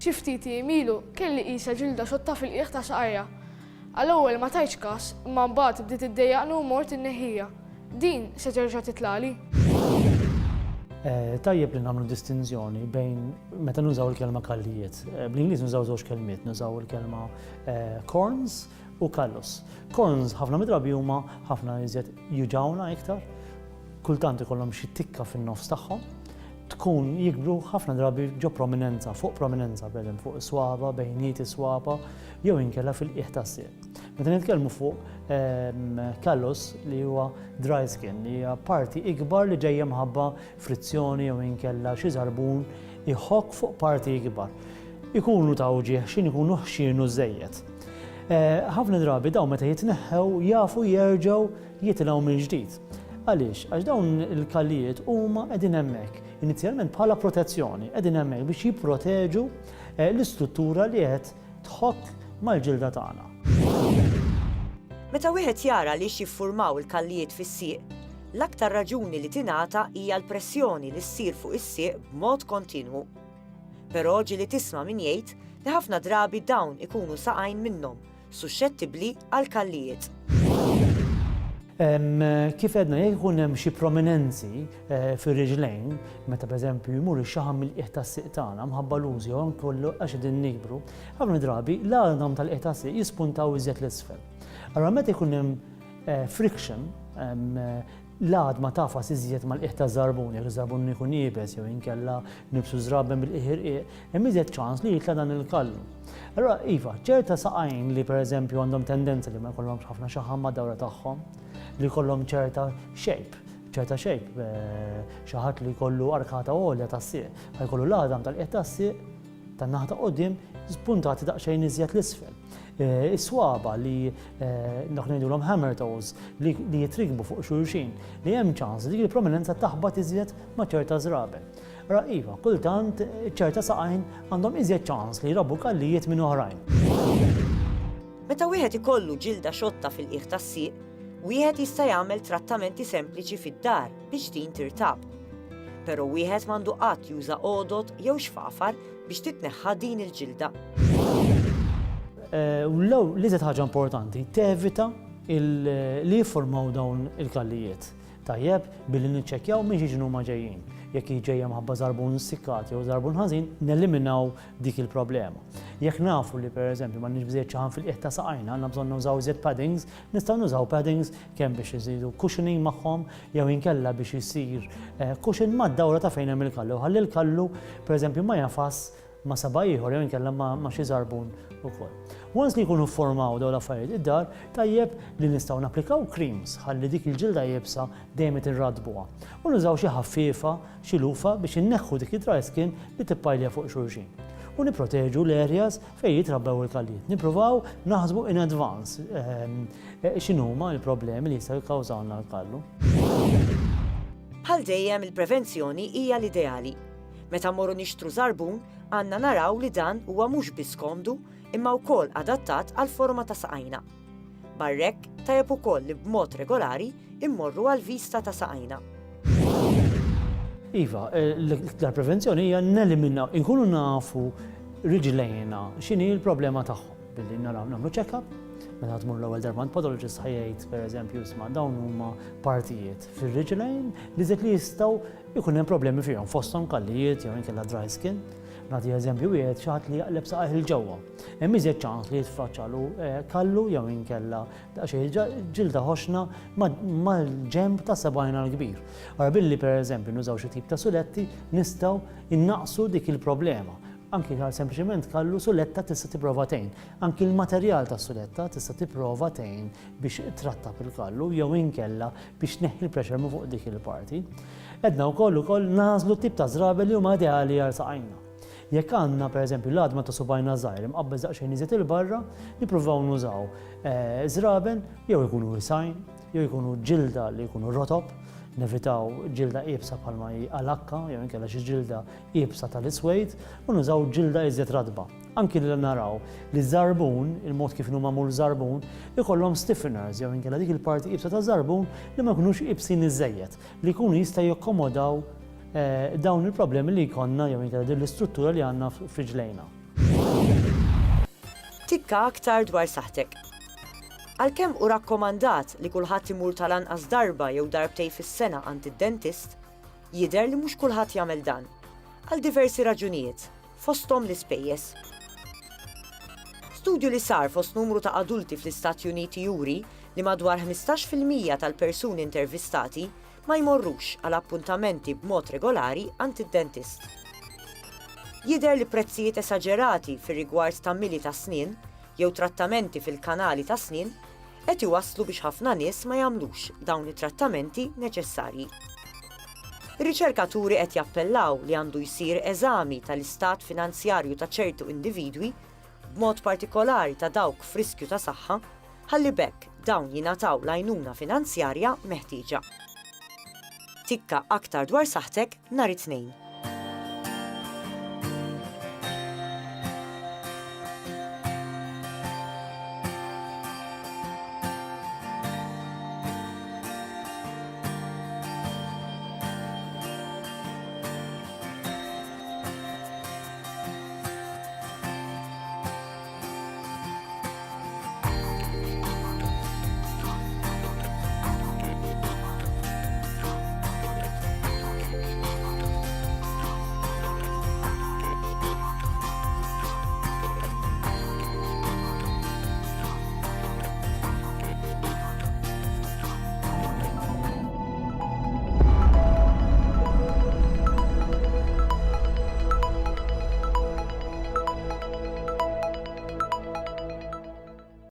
Xi ftit ilu kelli qisha ġilda xotta fil-qiegħ ta' saqajja. Għall-ewwel ma tajtx każ, imma mbagħad bdiet iddejjaqni u mort inneħħija. Din se terġa' titlali. Tajjeb li nagħmlu distinzjoni bejn meta nużaw il-kelma kallijiet. Bl-Ingliż nużaw żewġ kelmiet, nużaw il-kelma corns u callus. Corns ħafna midrabi huma ħafna iżjed juġawna iktar, kultant ikollhom xi tikka fin-nofs tagħhom, tkun jikbru ħafna drabi ġo prominenza, fuq fuq is-swaba, bejniet is-swaba, jew inkella fil-qiegħ tas-sieq. Meta nitkellmu fuq callus li huwa dry skin, li hija parti ikbar li ġejja mħabba frizzjoni jew inkella xi żarbun iħokk fuq parti ikbar. Ikunu ta' uġieħ xin ikunu ħxienu żejjed. Ħafna drabi dawn meta jitneħħew jafu jerġgħu jitilgħu minn ġdid. Għaliex? Għax dawn il-kallijiet huma qegħdin hemmhekk inizjalment bħala protezzjoni, qegħdin hemmhekk biex jipproteġu l-istruttura li qed tħokk mal-ġilda tagħna. Meta wieħed jara li jiffurmaw il-kallijiet fis-sieq, l-aktar raġuni li tingħata hija l-pressjoni li ssir fuq is-sieq b'mod kontinwu. Però ġieli tisma' min jgħid li ħafna drabi dawn ikunu saqajn minnhom, suscettibbli għal kallijiet. Kif edna, jekk ikun hemm xi prominenzi fir-riġlejn, meta pereżempju jmur ix-xaħam mill-qiegħ tas-sieq tagħna mħabba l-użi jew kollu għax qegħdin nikbru, ħafna drabi l-għadam tal-qiegħ tas-sieq jispuntaw iżjed l-isfel. Allura meta jkun hemm friction, l-għadma tafas iżjed mal-qiegħ taż-żarbun, jekk iż-żarbun ikun jibes jew inkella nibsu żraben bil-qiegħ, hemm iżjed ċans li jitla' dan il-kallu. Allura iva, ċerta saqajn li pereżempju għandhom tendenza li ma jkollhomx ħafna xaħam mad-dawra tagħhom, li jkollhom ċerta shape, xi ħadd li jkollu arkata għolja tas-sieq, ħajkollu l-għadam tal-qiegħ tas-sieq tan-naħa ta' quddiem spuntati daqsxejn iżjed l-isfel. Is-swaba li ngħidulhom hammer toes li jitrikbu fuq xulxin li hemm ċans dik il-prominenza taħbad iżjed ma' ċerta żraben. Ra iva, kultant ċerta saqajn għandhom iżjed ċans li jrabbu kallijiet minn oħrajn. Meta wieħed ikollu ġilda xotta fil-qiegħ tas-sieq, wieħed jista' jagħmel trattamenti sempliċi fid-dar biex din tirtab. Però wieħed m'għandu qatt juża għodod jew xfafar biex titneħħa din il-ġilda. L-ewwel li ħaġa importanti tevita li jiffurmaw dawn il-kallijiet. Tajjeb billi niċċekkjaw minn xi huma ġejjin. Jekk ġejja mħabba żarbun sikkat jew żarbun ħażin, neliminaw dik il-problema. Jekk nafu li pereżempju m'għandniex biżejjed ċaħan fil-qiegħ ta' saqajna, għandna bżonn nużaw iżjed paddings, nistgħu nużaw paddings kemm biex iżidu cushioning magħhom jew inkella biex isir cushion mad-dawra ta' fejn hemm il-kallu. Ħalli l-kallu pereżempju ma jafas ma' saba' ieħor jew inkella ma' xi żarbun ukoll. Once li jkunu ffurmaw dawn l-affarijiet id-dar, tajjeb li nistgħu napplikaw creams ħalli dik il-ġilda jibsa dejjem irradbuha. U nużaw xi ħaffifa, xi lufa biex inneħħu dik id-dry skin li tippajlja fuq xulxin. U nipproteġu l-areas fejn jitrabbew il-kallijiet. Nippruvaw naħsbu in advance x'inhuma l-problemi li jistgħu jikkawżawna l-kallu. Bħal dejjem il-prevenzjoni hija l-ideali. Meta mmorru nixtru żarbun, għandna naraw li dan huwa mhux biss komdu imma wkoll adattat għal forma ta' saqajna. Barrek tajjeb ukoll li b'mod regolari immorru għal vista ta' saqajna. Iva, l-prevenzjoni hija neliminaw, inkunu nafu riġlejna x'inhi l-problema tagħhom billi naraw nagħmlu check-up. Meta tmur l-ewwel darba podologist ħajjgħid pereżempju isma' dawn huma partijiet fir-riġlejn li żed li jistgħu jkun hemm problemi fihom fosthom kallijiet jew inkella dry skin. Nagħti eżempju wieħed xi ħadd li jaqleb saqajh il-ġewwa. Hemm iżjed ċans li jitfaċċalu kallu jew inkella daqsxejn ġilda ħoxna mal-ġenb ta' sebgħina l-kbir. Ara billi pereżempju nużaw xi tip ta' suletti nistgħu innaqsu dik il-problema. Anki għal sempliċement kallu suletta tista' tipprova tgħin. Anki l-materjal tas-suletta tista' tipprova tgħin biex trattab il-kallu jew inkella biex tneħħi l-pressure minn fuq dik il-parti. Edna wkoll nażlu tip ta' żrabel li huma ideali għal saqajna. Jekk għandna pereżempju l-għadma ta' subajna żgħir imqabbeż daqsxejn iżjed il-barra, nippruvaw nużaw żraben jew ikunu wisajn, jew ikunu ġilda li jkunu rotob, nevitaw ġilda qiebsa bħalma għal-akka, jew inkella xi ġilda qiebsa tal-iswejd, u nużaw ġilda iżjed radba. Anki li naraw li żarbun, il-mod kif huma magħmul żarbun, ikollhom stiffeners jew inkella dik il-parti qiebsa ta' żarbun li ma jkunux qiebsin iżejjed, li jkunu jista' jikkomodaw dawn il-problemi li jkollna jew inkella din l-istruttura li għandna f'riġlejna. Tikka aktar dwar saħtek. Għalkemm hu rakkomandat li kulħadd imur tal-anqas darba jew darbtej fis-sena għand id-dentist, jidher li mhux kulħadd jagħmel dan, għal diversi raġunijiet, fosthom l-ispejjeż. Studju li sar fost numru ta' adulti fl-Istati Uniti juri li madwar 15% tal-persuni intervistati ma jmorrux għal appuntamenti b'mod regolari għand id-dentist. Jidher li prezzijiet esaġerati fir-rigward ta' mili ta' snien jew trattamenti fil-kanali ta' snien qed iwasslu biex ħafna nies ma jagħmlux dawn it-trattamenti neċessarji. Ir-riċerkaturi qed jappellaw li għandu jsir eżami tal-istat finanzjarju ta' ċertu individwi b'mod partikolari ta' dawk f'riskju ta' saħħa ħalli bekk dawn jingħataw l-għajnuna finanzjarja meħtieġa. Tikka aktar dwar saħtek nhar it-tnejn.